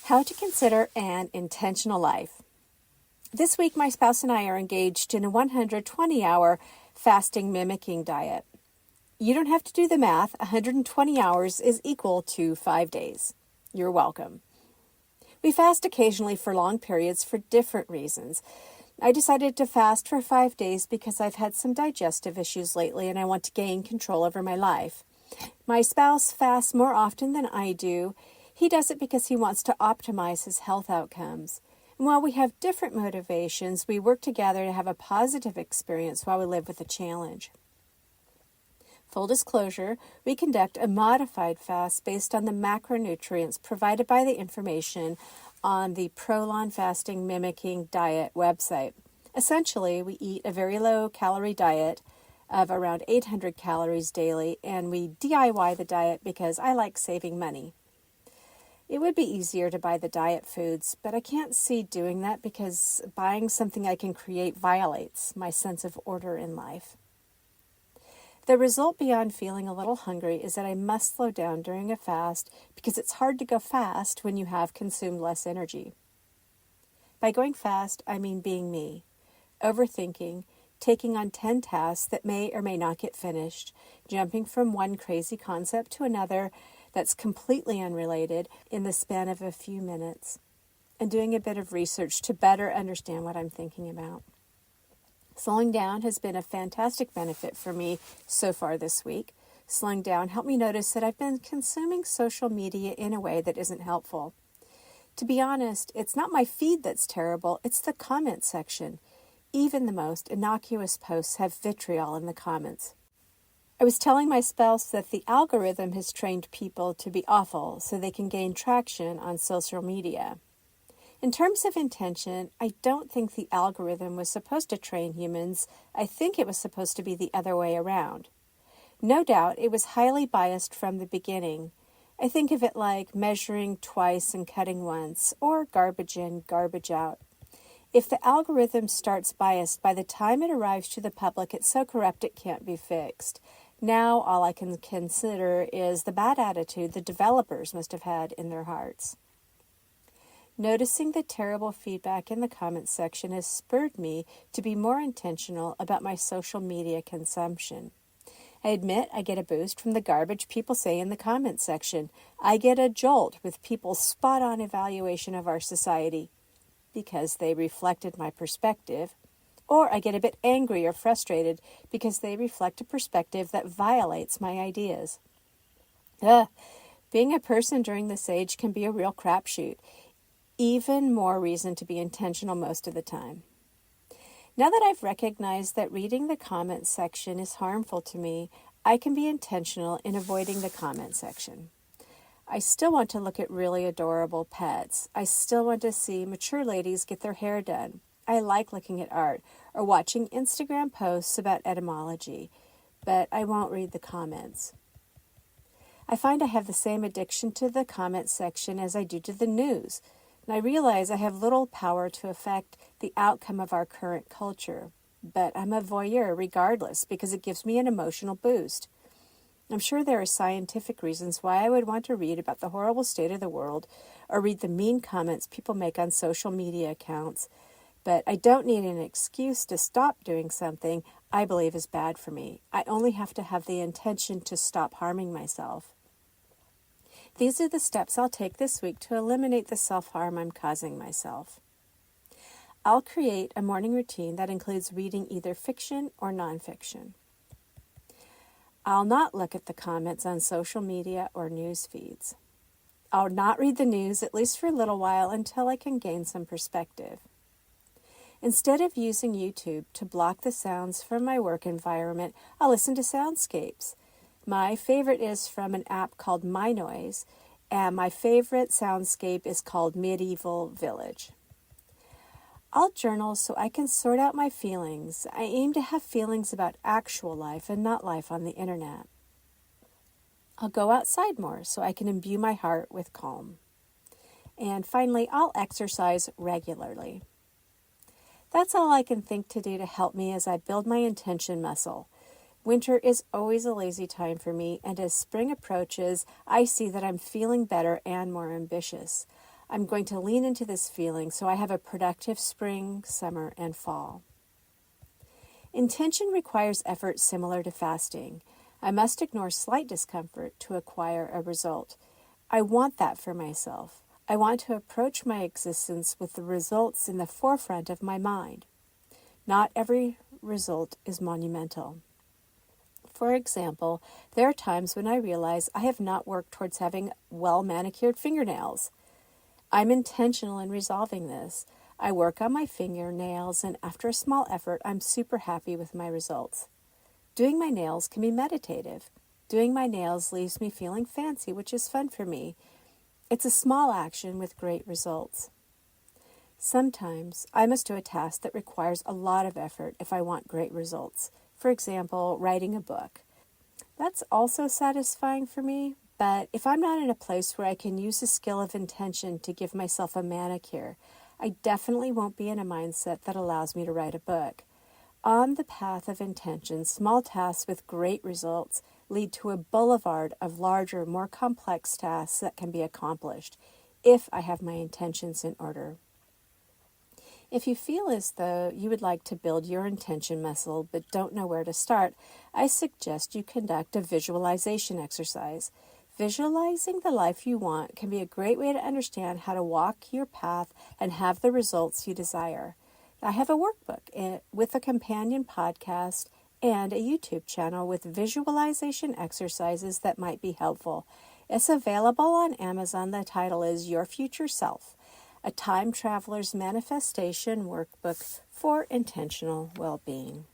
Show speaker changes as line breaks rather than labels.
How to consider an intentional life. This week, my spouse and I are engaged in a 120-hour fasting mimicking diet. You don't have to do the math. 120 hours is equal to 5 days. You're welcome. We fast occasionally for long periods for different reasons. I decided to fast for 5 days because I've had some digestive issues lately and I want to gain control over my life. My spouse fasts more often than I do. He does it because he wants to optimize his health outcomes. And while we have different motivations, we work together to have a positive experience while we live with a challenge. Full disclosure, we conduct a modified fast based on the macronutrients provided by the information on the Prolon Fasting Mimicking Diet website. Essentially, we eat a very low-calorie diet of around 800 calories daily, and we DIY the diet because I like saving money. It would be easier to buy the diet foods, but I can't see doing that because buying something I can create violates my sense of order in life. The result beyond feeling a little hungry is that I must slow down during a fast because it's hard to go fast when you have consumed less energy. By going fast, I mean being me, overthinking, taking on 10 tasks that may or may not get finished, jumping from one crazy concept to another that's completely unrelated in the span of a few minutes, and doing a bit of research to better understand what I'm thinking about. Slowing down has been a fantastic benefit for me so far this week. Slowing down helped me notice that I've been consuming social media in a way that isn't helpful. To be honest, it's not my feed that's terrible, it's the comment section. Even the most innocuous posts have vitriol in the comments. I was telling my spouse that the algorithm has trained people to be awful so they can gain traction on social media. In terms of intention, I don't think the algorithm was supposed to train humans. I think it was supposed to be the other way around. No doubt it was highly biased from the beginning. I think of it like measuring twice and cutting once, or garbage in, garbage out. If the algorithm starts biased, by the time it arrives to the public, it's so corrupt it can't be fixed. Now all I can consider is the bad attitude the developers must have had in their hearts. Noticing the terrible feedback in the comments section has spurred me to be more intentional about my social media consumption. I admit I get a boost from the garbage people say in the comments section. I get a jolt with people's spot-on evaluation of our society because they reflected my perspective, or I get a bit angry or frustrated because they reflect a perspective that violates my ideas. Being a person during this age can be a real crapshoot. Even more reason to be intentional most of the time. Now that I've recognized that reading the comments section is harmful to me, I can be intentional in avoiding the comment section. I still want to look at really adorable pets. I still want to see mature ladies get their hair done. I like looking at art or watching Instagram posts about etymology, but I won't read the comments. I find I have the same addiction to the comment section as I do to the news, and I realize I have little power to affect the outcome of our current culture, but I'm a voyeur regardless because it gives me an emotional boost. I'm sure there are scientific reasons why I would want to read about the horrible state of the world or read the mean comments people make on social media accounts, but I don't need an excuse to stop doing something I believe is bad for me. I only have to have the intention to stop harming myself. These are the steps I'll take this week to eliminate the self-harm I'm causing myself. I'll create a morning routine that includes reading either fiction or nonfiction. I'll not look at the comments on social media or news feeds. I'll not read the news, at least for a little while, until I can gain some perspective. Instead of using YouTube to block the sounds from my work environment, I'll listen to soundscapes. My favorite is from an app called My Noise, and my favorite soundscape is called Medieval Village. I'll journal so I can sort out my feelings. I aim to have feelings about actual life and not life on the internet. I'll go outside more so I can imbue my heart with calm. And finally, I'll exercise regularly. That's all I can think to do to help me as I build my intention muscle. Winter is always a lazy time for me, and as spring approaches, I see that I'm feeling better and more ambitious. I'm going to lean into this feeling so I have a productive spring, summer, and fall. Intention requires effort similar to fasting. I must ignore slight discomfort to acquire a result. I want that for myself. I want to approach my existence with the results in the forefront of my mind. Not every result is monumental. For example, there are times when I realize I have not worked towards having well-manicured fingernails. I'm intentional in resolving this. I work on my fingernails, and after a small effort, I'm super happy with my results. Doing my nails can be meditative. Doing my nails leaves me feeling fancy, which is fun for me. It's a small action with great results. Sometimes I must do a task that requires a lot of effort if I want great results. For example, writing a book. That's also satisfying for me, but if I'm not in a place where I can use the skill of intention to give myself a manicure, I definitely won't be in a mindset that allows me to write a book. On the path of intention, small tasks with great results lead to a boulevard of larger, more complex tasks that can be accomplished if I have my intentions in order. If you feel as though you would like to build your intention muscle but don't know where to start, I suggest you conduct a visualization exercise. Visualizing the life you want can be a great way to understand how to walk your path and have the results you desire. I have a workbook with a companion podcast and a YouTube channel with visualization exercises that might be helpful. It's available on Amazon. The title is Your Future Self, a time traveler's manifestation workbook for intentional well-being.